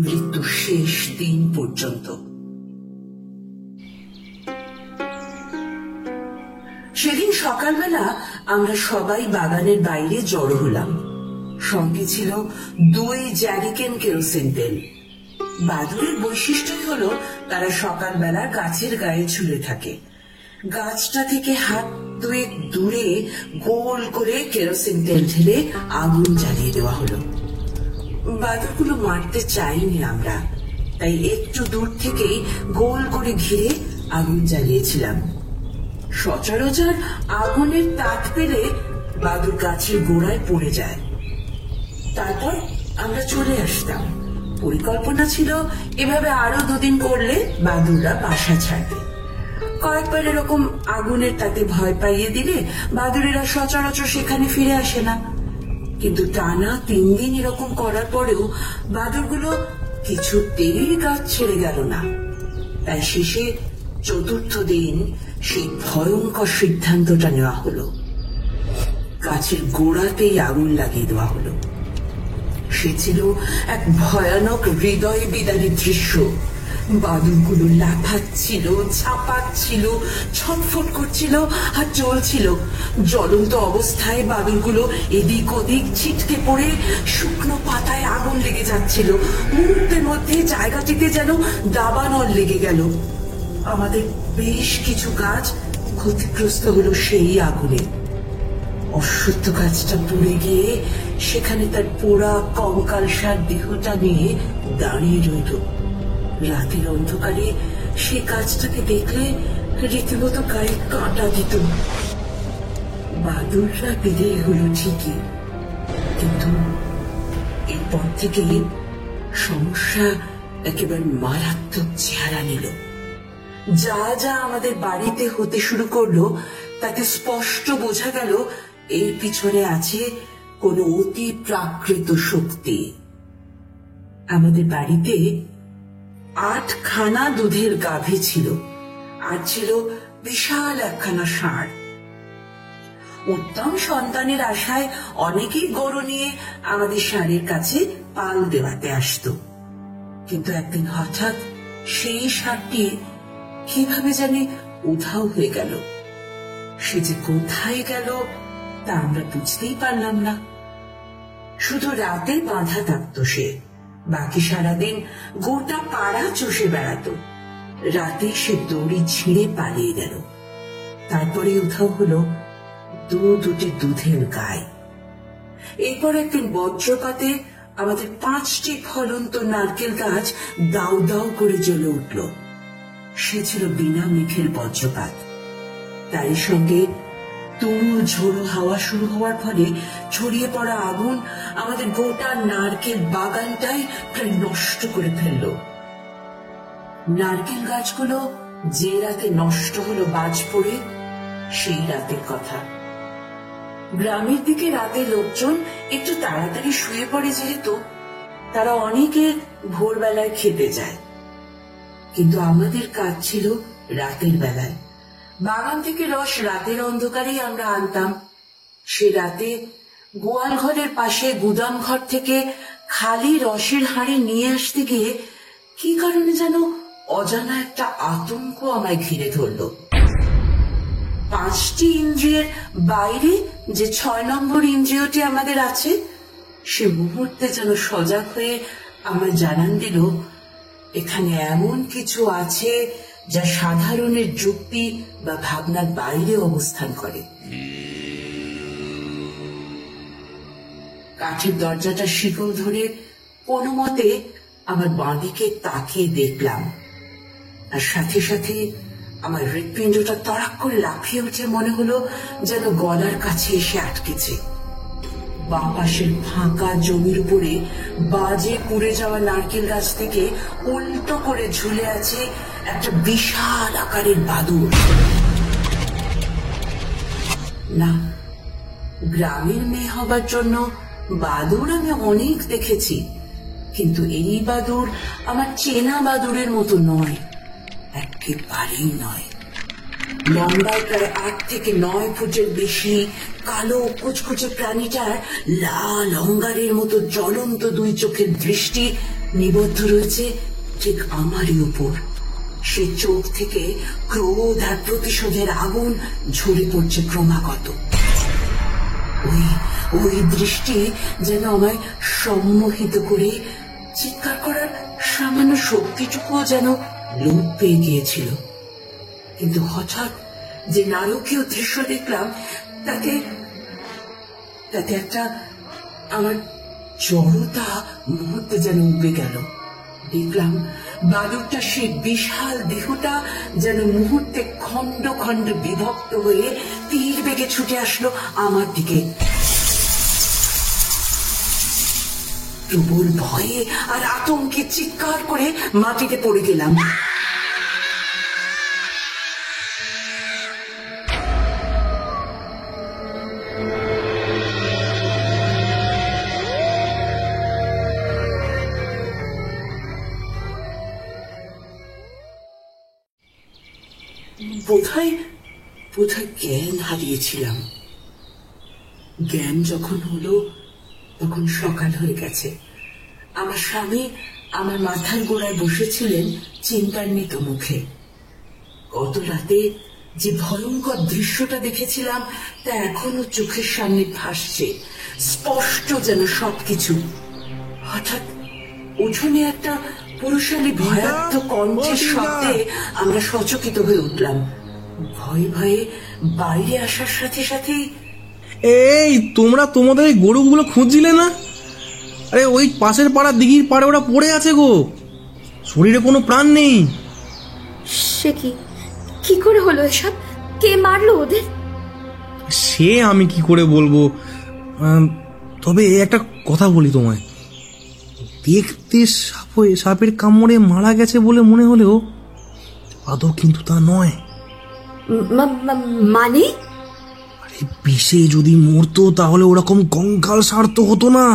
মৃত্যুর শেষ দিন পর্যন্ত। সেদিন সকালবেলা আমরা সবাই বাগানের বাইরে জড়ো হলাম। সঙ্গে ছিল 2 জ্যারিকেন কেরোসিন তেল। বাদুড়ের বৈশিষ্ট্যই হলো তারা সকালবেলা গাছের গায়ে ঝুলে থাকে। গাছটা থেকে হাত 2 দূরে গোল করে কেরোসিন তেল ঢেলে আগুন জ্বালিয়ে দেওয়া হলো। বাদুড়গুলো মারতে চাইনি আমরা, তাই একটু দূর থেকেই গোল করে ঘিরে আগুন জ্বালিয়েছিলাম। সচরাচর আগুনের তাপ পেলে বাদুড় গাছের গোড়ায় পড়ে যায়। তারপর আমরা চলে আসতাম। পরিকল্পনা ছিল এভাবে আরো 2 দিন করলে বাদুড়রা বাসা ছাড়বে। কয়েকবার এরকম আগুনের তাতে ভয় পাইয়ে দিলে বাদুড়েরা সচরাচর সেখানে ফিরে আসে না। কিন্তু টানা 3 দিন এরকম করার পরেও বাদুড়গুলো কিছুতেই গাছ ছেড়ে গেল না। তাই শেষে 4র্থ দিন সেই ভয়ঙ্কর সিদ্ধান্তটা নেওয়া হলো। গাছের গোড়াতেই আগুন লাগিয়ে দেওয়া হলো। সে ছিল এক ভয়ানক হৃদয় বিদারী দৃশ্য। বাদুড়গুলো লাফাচ্ছিল, ঝাঁপাচ্ছিল, ছটফট করছিল আর চলছিল। জ্বলন্ত অবস্থায় বাদুড়গুলো এদিক ওদিক ছিটকে পড়ে শুকনো পাতায় আগুন লেগে যাচ্ছিল। মুহূর্তের মধ্যে জায়গাটিতে যেন দাবানল লেগে গেল। আমাদের বেশ কিছু গাছ ক্ষতিগ্রস্ত হলো সেই আগুনে। অশ্বত্থ গাছটা পুড়ে গিয়ে সেখানে তার পোড়া কঙ্কালসার দেহটা নিয়ে দাঁড়িয়ে রইল। রাতের অন্ধকারে সে গাছটাকে দেখলে রীতিমতো গায়ে কাঁটা দিত। বাদুড়রা বিদায় হলো ঠিকই, কিন্তু এরপর থেকে সমস্যা একেবারে মারাত্মক চেহারা নিল। যা যা আমাদের বাড়িতে হতে শুরু করলো তাতে স্পষ্ট বোঝা গেল এর পিছনে আছে কোন অতি প্রাকৃত শক্তি। আমাদের বাড়িতে 8খানা দুধের গাভী ছিল, আর ছিল বিশাল একখানা ষাঁড়। উত্তম সন্তানের আশায় অনেকেই গরু নিয়ে আমাদের ষাঁড়ের কাছে পাল দেওয়াতে আসতো। কিন্তু একদিন হঠাৎ সেই ষাঁড়টি কিভাবে জানি উধাও হয়ে গেল। সে যে কোথায় গেল তা আমরা বুঝতেই পারলাম না। শুধু রাতে বাঁধা থাকতো সে, বাকি সারাদিন গোটা পাড়া চষে বেড়াতো। রাতে সে দড়ি ছিঁড়ে পালিয়ে গেল। তারপরে উধাও হলো 2টি দুধের গাই। এরপর একদিন বজ্রপাতে আমাদের 5টি ফলন্ত নারকেল গাছ দাউ দাউ করে জ্বলে উঠল। সে ছিল বিনা মেঘের বজ্রপাত। তারই সঙ্গে তুমুল ঝোড়ো হাওয়া শুরু হওয়ার ফলে ছড়িয়ে পড়া আগুন আমাদের গোটা নারকেল বাগানটাই প্রায় নষ্ট করে ফেলল। নারকেল গাছগুলো যে রাতে নষ্ট হলো বাজ পড়ে, সেই রাতের কথা। গ্রামের দিকে রাতে লোকজন একটু তাড়াতাড়ি শুয়ে পড়ে, যেহেতু তারা অনেকে ভোরবেলায় খেতে যায়। কিন্তু আমাদের কাজ ছিল রাতের বেলায়। বাগান থেকে রস রাতের অন্ধকারেই আমরা আনতাম। সে রাতে গোয়াল ঘরের পাশে গুদাম ঘর থেকে খালি রসের হাঁড়ি নিয়ে আসতে গিয়ে কি কারণে যেন অজানা একটা আতঙ্ক আমায় ঘিরে ধরল। 5টি ইন্দ্রিয়ের বাইরে যে 6 নম্বর ইন্দ্রিয়টি আমাদের আছে, সে মুহূর্তে যেন সজাগ হয়ে আমার জানান দিল এখানে এমন কিছু আছে যা সাধারণের যুক্তি বা ভাবনার বাইরে অবস্থান করে। কাঠের দরজাটা শিকল ধরে কোনো মতে আমার বাঁদিকে তাকিয়ে দেখলাম, আর সাথে সাথে আমার হৃৎপিণ্ডটা তড়াক করে লাফিয়ে উঠে মনে হলো যেন গলার কাছে এসে আটকেছে। বাঁ পাশের ফাঁকা জমির উপরে বাজে পুড়ে যাওয়া নারকেল গাছ থেকে উল্টো করে ঝুলে আছে একটা বিশাল আকারের বাদুড়। না, গ্রামের মেয়ে হবার জন্য বাদুড় আমি অনেক দেখেছি, কিন্তু এই বাদুড় আমার চেনা বাদুড়ের মতো নয়, একেবারেই নয়। লম্বায় প্রায় 8 থেকে 9 ফুটের বেশি, কালো কুচকুচে প্রাণীটার লাল অঙ্গারের মতো জ্বলন্ত 2 চোখের দৃষ্টি নিবদ্ধ রয়েছে ঠিক আমারই উপর। সে চোখ থেকে ক্রোধ আর প্রতিশোধের আগুন ঝরে পড়ছে ক্রমাগত। ওই দৃষ্টি যেন আমায় সম্মোহিত করে চিৎকার করার সামান্য শক্তিটুকুও যেন লোপ পেয়ে গিয়েছিল। কিন্তু হঠাৎ যে নারকীয় দৃশ্য দেখলাম, তাতে একটা আমার জড়তা মুহূর্তে যেন উবে গেল। দেখলাম বাদুড়টা সেই বিশাল দেহটা যেন মুহূর্তে খণ্ড খণ্ড বিভক্ত হয়ে তীর বেগে ছুটে আসলো আমার দিকে। প্রবল ভয়ে আর আতঙ্কে চিৎকার করে মাটিতে পড়ে গেলাম। বোধহয় জ্ঞান হারিয়েছিলাম। জ্ঞান যখন হলো তখন সকাল হয়ে গেছে। আমার স্বামী আমার মাথার গোড়ায় বসেছিলেন চিন্তান্বিত মুখে। গত রাতে যে ভয়ঙ্কর দৃশ্যটা দেখেছিলাম তা এখনো চোখের সামনে ভাসছে, স্পষ্ট যেন সবকিছু। হঠাৎ উঠোনে একটা পুরুষালী ভয়ার্থ কণ্ঠের শব্দে আমরা সচকিত হয়ে উঠলাম। ভয়ে ভয়ে বাইরে আসার সাথে সাথেই, এই তোমরা তোমাদের ওই গরুগুলো খুঁজছিলে না? আরে ওই পাশের পাড়া দিঘির পাড়ে ওরা পড়ে আছে গো, শরীরে কোনো প্রাণ নেই। সে কি করে হলো এসব? কে মারলো ওদের? সে আমি কি করে বলবো, তবে একটা কথা বলি তোমায়, দেখতে সাপের কামড়ে মারা গেছে বলে মনে হলেও আদৌ কিন্তু তা নয়। মানে? আরে বিষে যদি মরতো তাহলে ওরকম কঙ্কাল সারতো হতো না।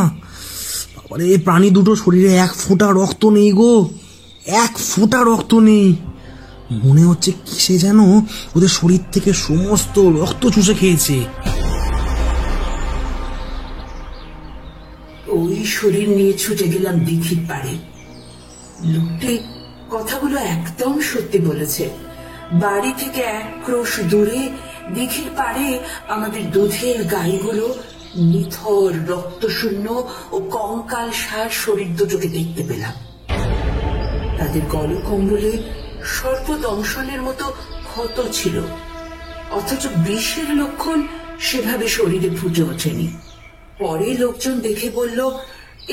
আরে প্রাণী দুটো শরীরে 1 ফোঁটা রক্ত নেই গো, 1 ফোঁটা রক্ত নেই। মনে হচ্ছে কিসে যেন ওদের শরীর থেকে সমস্ত রক্ত চুষে খেয়েছে। ওই শরীর নিয়ে ছুটে গেলাম দিঘির পাড়ে। লোকটি কথাগুলো একদম সত্যি বলেছে। বাড়ি থেকে 1 ক্রোশ দূরে দিঘির পাড়ে আমাদের দুধের গাইগুলো নিথর রক্তশূন্য ও কঙ্কাল সার শরীর দুটোকে দেখতে পেলাম। তাদের গলকম্বলে সর্পদংশনের মতো ক্ষত ছিল, অথচ বিষের লক্ষণ সেভাবে শরীরে ফুটে ওঠেনি। পরে লোকজন দেখে বলল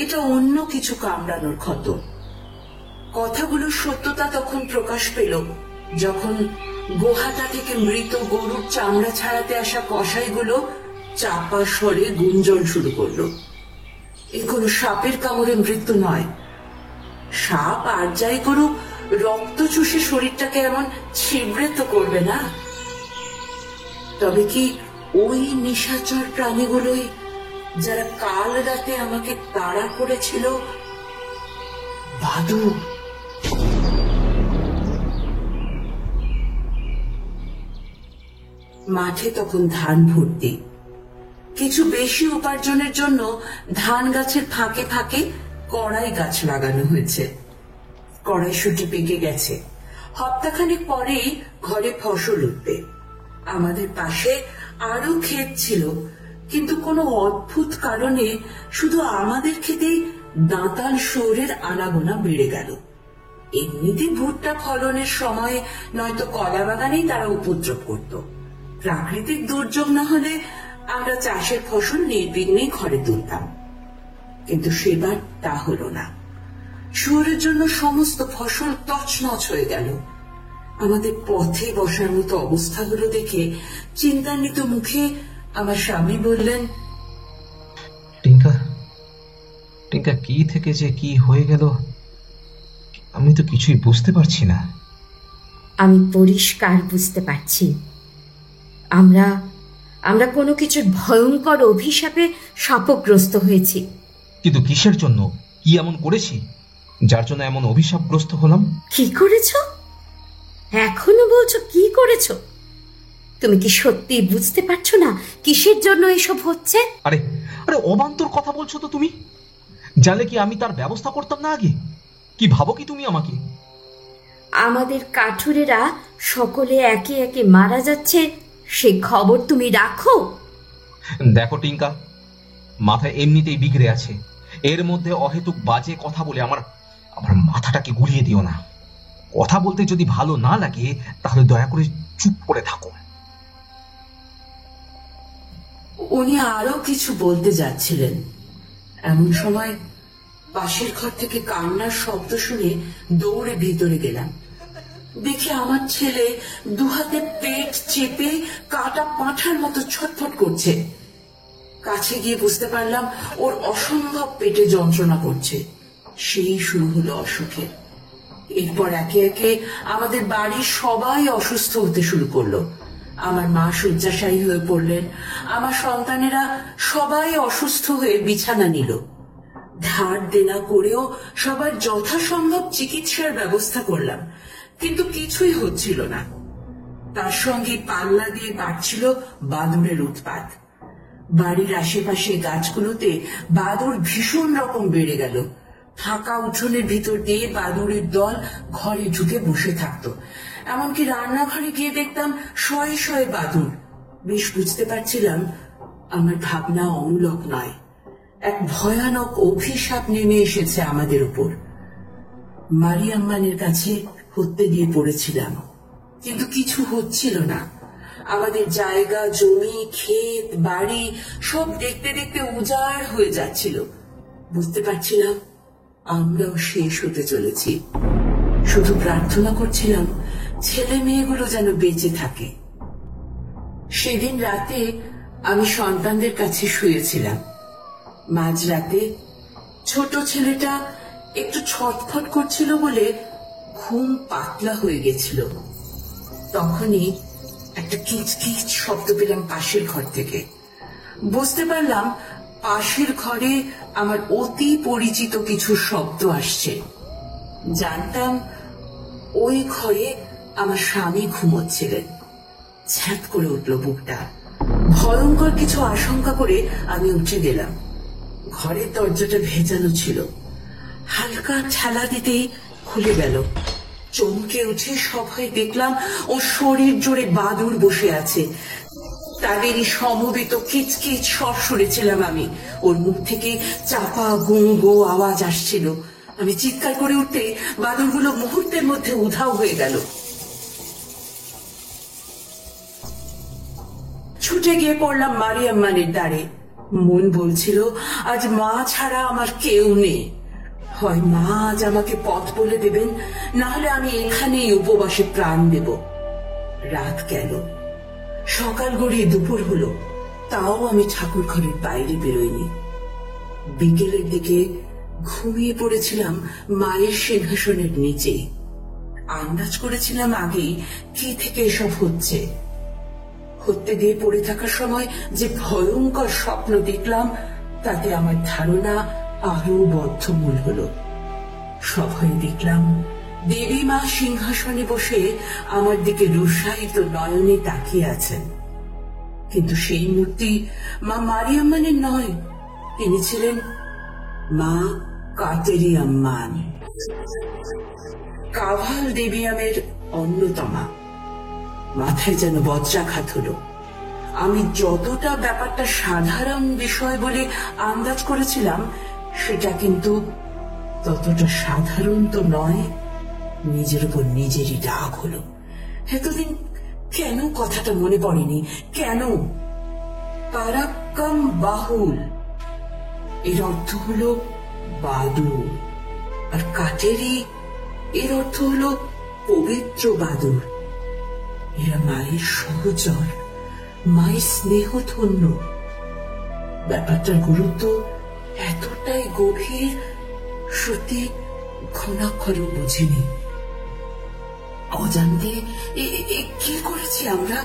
এটা অন্য কিছু কামড়ানোর ক্ষত। কথাগুলোর সত্যতা তখন প্রকাশ পেল যখন গোহাটা থেকে মৃত গরুর চামড়া ছাড়াতে আসা কসাইগুলো চাপা স্বরে গুঞ্জন শুরু করলো। এ কোনো সাপের কামড়ে মৃত্যু নয়। সাপ আর যাই করুক, রক্ত চুষে শরীরটাকে এমন ছিবড়ে তো করবে না। তবে কি ওই নিশাচর প্রাণীগুলোই যারা কাল রাতে আমাকে তাড়া করেছিল? বাদুড়। মাঠে তখন ধান ভর্তি। কিছু বেশি উপার্জনের জন্য ধান গাছের ফাঁকে ফাঁকে কড়াই গাছ লাগানো হয়েছে। কড়াইশুঁটি পেকে গেছে, সপ্তাহখানেক পরেই ঘরে ফসল উঠবে। আমাদের পাশে আরো ক্ষেত ছিল, কিন্তু কোনো অদ্ভুত কারণে শুধু আমাদের ক্ষেতেই দাঁতাল শুয়োরের আনাগোনা বেড়ে গেল। এমনিতে ভুট্টা ফলনের সময় নয়তো কলা বাগানেই তারা উপদ্রব করত। প্রাকৃতিক দুর্যোগ না হলে আমরা চাষের ফসল নির্বিঘ্নে ঘরে তুলতাম, কিন্তু সেবার তা হলো না। শুয়োরের জন্য সমস্ত ফসল তছনছ হয়ে গেল। আমাদের পথে বসার মতো অবস্থা হলো দেখে চিন্তান্বিত মুখে আমার স্বামী বললেন, টিঙ্কা, টিঙ্কা, কি থেকে যে কি হয়ে গেল আমি তো কিছুই বুঝতে পারছি না। আমি পরিষ্কার বুঝতে পারছি, আমরা কোনো কিছুর ভয়ঙ্কর অভিশাপে শাপগ্রস্ত হয়েছি। কিন্তু কিসের জন্য? কি এমন করেছি যার জন্য এমন অভিশাপগ্রস্ত হলাম? কি করেছ? এখনো বলছো কি করেছ? তুমি কি সত্যি বুঝতে পারছো না কিসের জন্য এসব হচ্ছে? আরে আরে অবান্তর কথা বলছো তো তুমি। জানলে কি আমি তার ব্যবস্থা করতাম না আগে? কি ভাবো কি তুমি আমাকে? আমাদের কাঠুরেরা সকলে একে একে মারা যাচ্ছে, সে খবর তুমি রাখো? দেখো টিঙ্কা, মাথা এমনিতেই বিগড়ে আছে, এর মধ্যে অহেতুক বাজে কথা বলে আমার মাথাটাকে গুলিয়ে দিও না। কথা বলতে যদি ভালো না লাগে তাহলে দয়া করে চুপ করে থাকো। উনি আরো কিছু বলতে যাচ্ছিলেন, এমন সময় পাশের ঘর থেকে কান্নার শব্দ শুনে দৌড়ে ভিতরে গেলাম। দেখি আমার ছেলে দুহাতে পেট চেপে কাটা পাঁঠার মতো ছটফট করছে। কাছে গিয়ে বুঝতে পারলাম ওর অসম্ভব পেটে যন্ত্রণা করছে। সেই শুরু হলো অসুখের। এরপর একে একে আমাদের বাড়ির সবাই অসুস্থ হতে শুরু করলো। আমার মা শয্যাশায়ী হয়ে পড়লেন, আমার সন্তানেরা সবাই অসুস্থ হয়ে বিছানা নিল। ধার দেনা করেও সবার যথাসম্ভব চিকিৎসার ব্যবস্থা করলাম, কিন্তু কিছুই হচ্ছিল না। তার সঙ্গে পাল্লা দিয়ে বাড়ছিল বাদুড়ের উৎপাত। বাড়ির আশেপাশে গাছগুলোতে বাদুড় ভীষণ রকম বেড়ে গেল। ফাঁকা উঠোনের ভিতর দিয়ে বাদুড়ের দল ঘরে ঢুকে বসে থাকতো। এমনকি রান্নাঘরে গিয়ে দেখতাম শয়ে শয়ে বাদুড়। বেশ বুঝতে পারছিলাম আমার ভাবনা অমূলক নয়, এক ভয়ানক অভিশাপ নেমে এসেছে আমাদের উপর। মারিয়াম্মানের কাছে হত্যে দিয়ে পড়েছিলাম, কিন্তু কিছু হচ্ছিল না। আমাদের জায়গা জমি ক্ষেত বাড়ি সব দেখতে দেখতে উজাড় হয়ে যাচ্ছিল। বুঝতে পারছিলাম আমরাও শেষ হতে চলেছি। শুধু প্রার্থনা করছিলাম ছেলে মেয়েগুলো যেন বেঁচে থাকে। সেদিন রাতে আমি সন্তানদের কাছে শুয়েছিলাম। মাঝরাতে ছোট ছেলেটা একটু ছটফট করছিল বলে ঘুম পাতলা হয়ে গেছিল। তখনই একটা কিচকিচ শব্দ পেলাম পাশের ঘর থেকে। বুঝতে পারলাম পাশের ঘরে আমার অতি পরিচিত কিছু শব্দ আসছে। জানতাম ওই ঘরে আমার স্বামী ঘুমোচ্ছিলেন। ছ্যাঁত করে উঠল বুকটা। ভয়ঙ্কর কিছু আশঙ্কা করে আমি উঠে গেলাম। ঘরের দরজাটা ভেজানো ছিল, হালকা ঠেলা দিতেই খুলে গেল। চমকে উঠে সবাই দেখলাম ও শরীর জোরে বাদুড় বসে আছে। তাদেরই সমবেত কিচকিচ স্বর শুনেছিলাম আমি। ওর মুখ থেকে চাপা গো গো আওয়াজ আসছিল। আমি চিৎকার করে উঠতে বাদুড়গুলো মুহূর্তের মধ্যে উধাও হয়ে গেল। ছুটে গিয়ে পড়লাম মারিয়াম্মানের দ্বারে। মন বলছিল আজ মা ছাড়া আমার কেউ নেই। হয় মা আজ আমাকে পথ বলে দেবেন, না হলে আমি এখানেই উপবাসে প্রাণ দেব। রাত গেল, সকাল গড়িয়ে দুপুর হলো, তাও আমি ঠাকুর ঘরের বাইরে বেরোইনি। বিকেলের দিকে ঘুমিয়ে পড়েছিলাম মায়ের সিংহাসনের নিচে। আন্দাজ করেছিলাম আগেই কি থেকে এসব হচ্ছে। হতে দিয়ে পড়ে থাকার সময় যে ভয়ঙ্কর স্বপ্ন দেখলাম, তাতে আমার ধারণা আরো বদ্ধমূল হলো। সভয়ে দেখলাম দেবী মা সিংহাসনে বসে আমার দিকে রুষায়িত নয়নে তাকিয়ে আছেন। কিন্তু সেই মূর্তি মা মারিয়াম্মানের নয়, তিনি ছিলেন মা কাতেরি আম্মান, কাভাল দেবিয়ামের অন্যতমা। মাথায় যেন বজ্রাঘাত হলো। আমি যতটা ব্যাপারটা সাধারণ বিষয় বলে আন্দাজ করেছিলাম, সেটা কিন্তু ততটা সাধারণ তো নয়। নিজের উপর নিজেরই রাগ হলো। এতদিন কেন কথাটা মনে পড়েনি? কেন? পারাক্কাম বাহুল এর অর্থ হলো বাদুর, আর কাটেরি এর অর্থ হলো পবিত্র বাদুর। এরা মায়ের সহচর, মায়ের স্নেহধন্য। ব্যাপারটার গুরুত্ব এতটাই গভীর, সত্যি ঘনাক্ষরে বুঝিনি। অজান্তে কি করেছি আমরা?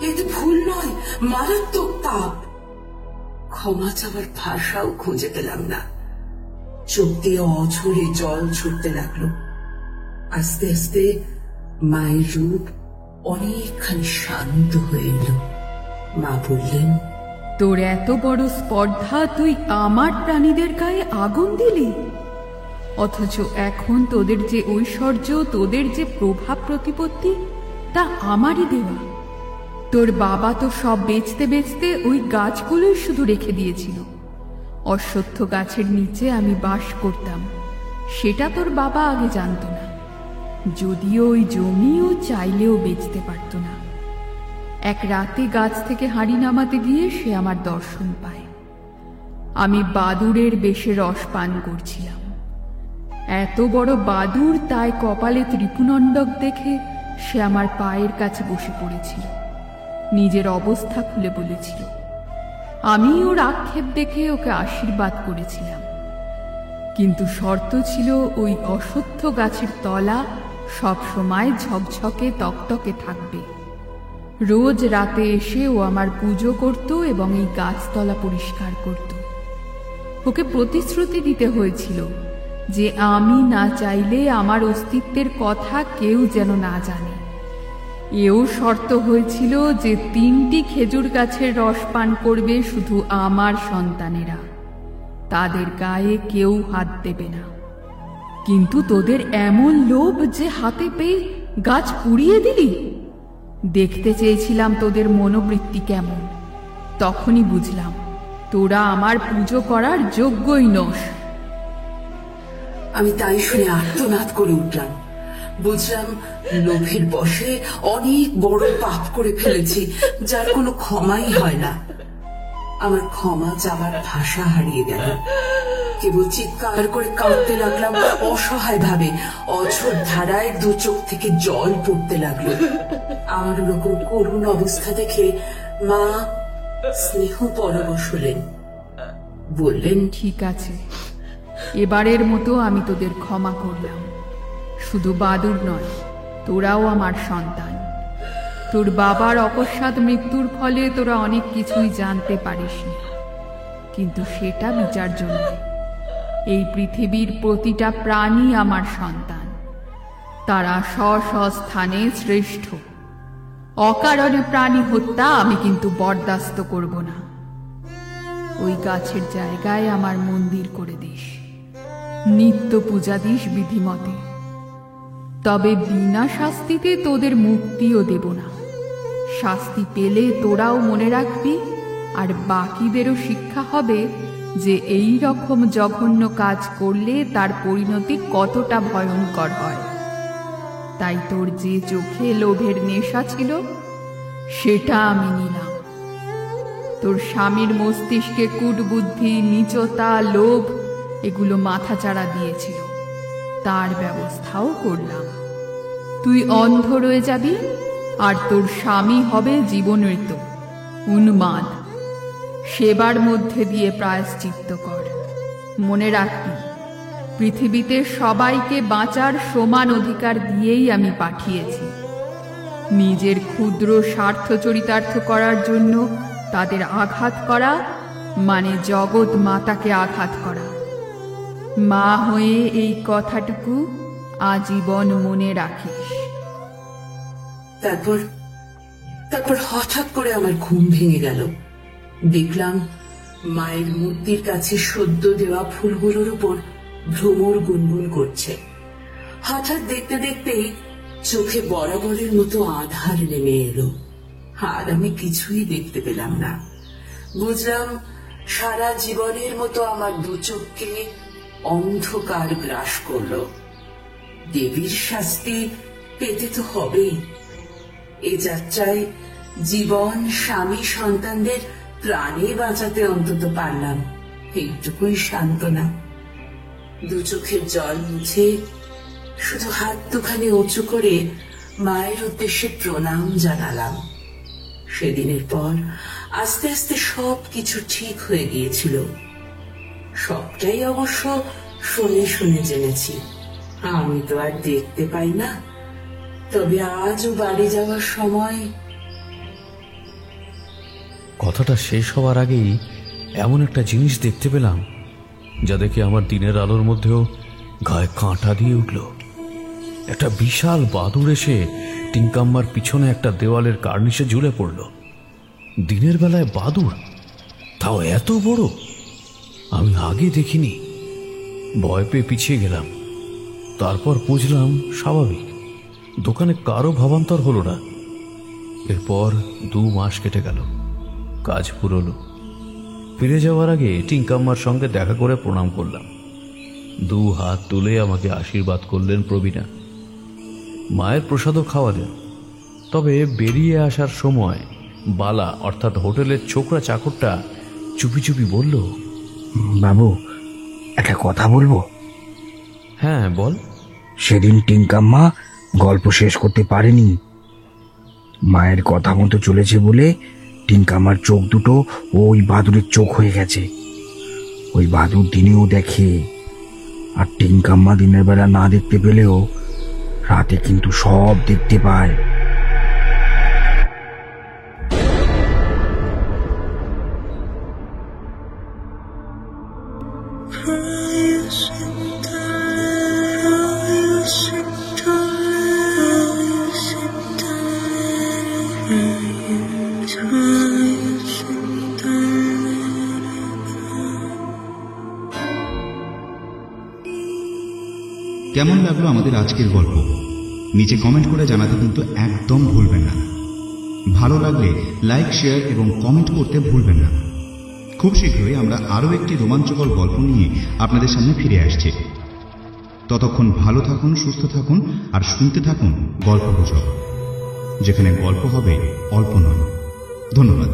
এ তো ভুল নয়, মারাত্মক পাপ। ক্ষমা চাওয়ার ভাষাও খুঁজে পেলাম না। চোখ দিয়ে অঝরে জল ছুটতে লাগলো। আস্তে আস্তে মায়ের রূপ অনেকখানি শান্ত হয়ে এলো। মা বললেন, তোর এত বড় স্পর্ধা, তুই আমার প্রাণীদের গায়ে আগুন দিলি, অথচ এখন তোদের যে ঐশ্বর্য, তোদের যে প্রভাব প্রতিপত্তি, তা আমারই দেওয়া। তোর বাবা তো সব বেচতে বেচতে ওই গাছগুলোই শুধু রেখে দিয়েছিল। অশ্বত্থ গাছের নিচে আমি বাস করতাম, সেটা তোর বাবা আগে জানত না। যদিও ওই জমিও চাইলেও বেচতে পারত না। এক রাতে গাছ থেকে হাঁড়ি নামাতে গিয়ে সে আমার দর্শন পায়। আমি বাদুরের বেশে রস পান করছিলাম। এত বড় বাদুর, তাই কপালে ত্রিপুনণ্ডক দেখে সে আমার পায়ের কাছে বসে পড়েছিল, নিজের অবস্থা খুলে বলেছিল। আমি ওর আক্ষেপ দেখে ওকে আশীর্বাদ করেছিলাম, কিন্তু শর্ত ছিল ওই অশ্বত্থ গাছের তলা সব সময় ঝকঝকে তকতকে থাকবে। রোজ রাতে এসে ও আমার পুজো করত এবং এই গাছতলা পরিষ্কার করত। ওকে প্রতিশ্রুতি দিতে হয়েছিল যে আমি না চাইলে আমার অস্তিত্বের কথা কেউ যেন না জানে। এও শর্ত হয়েছিল যে 3টি খেজুর গাছের রস পান করবে শুধু আমার সন্তানেরা, তাদের গায়ে কেউ হাত দেবে না। কিন্তু তোদের এমন লোভ যে হাতে পেয়ে গাছ পুড়িয়ে দিলি। দেখতে চেয়েছিলাম তোদের মনোবৃত্তি কেমন, তখনই বুঝলাম তোরা আমার পুজো করার যোগ্যই নস। আমি তাই শুনে আর্তনাদ করে উঠলাম। বুঝলাম লোভের বশে অনেক বড় পাপ করে ফেলেছি, যার কোনো ক্ষমাই হয় না। আমার ক্ষমা চাওয়ার ভাষা হারিয়ে গেল। কেবল চিৎকার করে কাঁদতে লাগলাম অসহায় ভাবে। অঝোর ধারায় 2 চোখ থেকে জল পড়তে লাগলো। আমার ওরকম করুণ অবস্থা দেখে মা স্নেহ পরবশ হলেন। বললেন, ঠিক আছে, এবারের মতো আমি তোদের ক্ষমা করলাম। শুধু বাদুর নয়, তোরাও আমার সন্তান। তোর বাবার অকস্মাৎ মৃত্যুর ফলে তোরা অনেক কিছুই জানতে পারিসনি, কিন্তু সেটা বিচার্য নয়। এই পৃথিবীর প্রতিটা প্রাণী আমার সন্তান, তারা স্বস্থানে শ্রেষ্ঠ। অকারণে প্রাণী হত্যা আমি কিন্তু বরদাস্ত করব না। ওই গাছের জায়গায় আমার মন্দির করে দিস, নিত্য পূজা দিস বিধিমতে। তবে বিনা শাস্তিতে তোদের মুক্তিও দেব না। শাস্তি পেলে তোরাও মনে রাখবি, আর বাকিদেরও শিক্ষা হবে যে এই রকম জঘন্য কাজ করলে তার পরিণতি কতটা ভয়ঙ্কর হয়। তাই তোর যে চোখে লোভের নেশা ছিল, সেটা আমি নিলাম। তোর স্বামীর মস্তিষ্কে কূটবুদ্ধি, নীচতা, লোভ এগুলো মাথাচাড়া দিয়েছিল, তার ব্যবস্থাও করলাম। তুই অন্ধ রয়ে যাবি, আর তোর স্বামী হবে জীবনৃত, উন্মাদ। সেবার মধ্যে দিয়ে প্রায়শ্চিত্ত কর। মনে রাখবি, পৃথিবীতে সবাইকে বাঁচার সমান অধিকার দিয়েই আমি পাঠিয়েছি। নিজের ক্ষুদ্র স্বার্থ চরিতার্থ করার জন্য তাদের আঘাত করা মানে জগৎ মাতাকে আঘাত করা। মা হয়ে এই কথাটুকু আজীবন মনে রাখিস। তারপর হঠাৎ করে আমার ঘুম ভেঙে গেল। দেখলাম মায়ের মূর্তির কাছে সদ্য দেওয়া ফুলগুলোর উপর ভ্রমর গুনগুন করছে। হঠাৎ দেখতে দেখতেই চোখে বরাবরের মতো আধার নেমে এলো, আর আমি কিছুই দেখতে পেলাম না। বুঝলাম সারা জীবনের মতো আমার দু চোখকে অন্ধকার গ্রাস করলো। দেবীর শাস্তি পেতে তো হবেই। এ যাত্রায় জীবন, স্বামী, সন্তানদের প্রাণে বাঁচাতে অন্তত পারলাম, এইটুকুই সান্ত্বনা। দু চোখের জল মুছে শুধু হাত দুখানি উঁচু করে মায়ের উদ্দেশ্যে প্রণাম জানালাম। সেদিনের পর আস্তে আস্তে সব কিছু ঠিক হয়ে গিয়েছিল। সবটাই অবশ্য শুনে শুনে জেনেছি, আমি তো আর দেখতে পাই না। তবে আজও বাড়ি যাওয়ার সময়। কথাটা শেষ হওয়ার আগেই এমন একটা জিনিস দেখতে পেলাম যা দেখে আমার দিনের আলোর মধ্যেও গায়ে কাঁটা দিয়ে উঠল। একটা বিশাল বাদুড় এসে টিঙ্কাম্মার পিছনে একটা দেওয়ালের কার্নিশে ঝুলে পড়ল। দিনের বেলায় বাদুড়, তাও এত বড়, আমি আগে দেখিনি। ভয় পেয়ে পিছিয়ে গেলাম। তারপর বুঝলাম স্বাভাবিক, দোকানে কারো ভাবান্তর হলো না। এরপর 2 মাস কেটে গেল, কাজ পুরোলো। ফিরে যাওয়ার আগে টিঙ্কাম্মার সঙ্গে দেখা করে প্রণাম করলাম। 2 হাত তুলে আমাকে আশীর্বাদ করলেন প্রবীণা। মায়ের প্রসাদও খাওয়ালেন। তবে বেরিয়ে আসার সময় বালা অর্থাৎ হোটেলের ছোকরা চাকরটা চুপি চুপি বলল, বাবু, একটা কথা বলবো? হ্যাঁ বল। সেদিন টিঙ্কাম্মা গল্প শেষ করতে পারেনি। মায়ের কথা মতো চলেছে বলে টিঙ্কাম্মার চোখ দুটো ওই বাদুড়ের চোখ হয়ে গেছে। ওই বাদুড় দিনেও দেখে, আর টিঙ্কাম্মা দিনের বেলা না দেখতে পেলেও রাতে কিন্তু সব দেখতে পায়। কেমন লাগলো আমাদের আজকের গল্প নিচে কমেন্ট করে জানাতে কিন্তু একদম ভুলবেন না। ভালো লাগলে লাইক, শেয়ার এবং কমেন্ট করতে ভুলবেন না। খুব শীঘ্রই আমরা আরও একটি রোমাঞ্চকর গল্প নিয়ে আপনাদের সামনে ফিরে আসছি। ততক্ষণ ভালো থাকুন, সুস্থ থাকুন আর শুনতে থাকুন গল্পগুজব, যেখানে গল্প হবে অল্প নয়। ধন্যবাদ।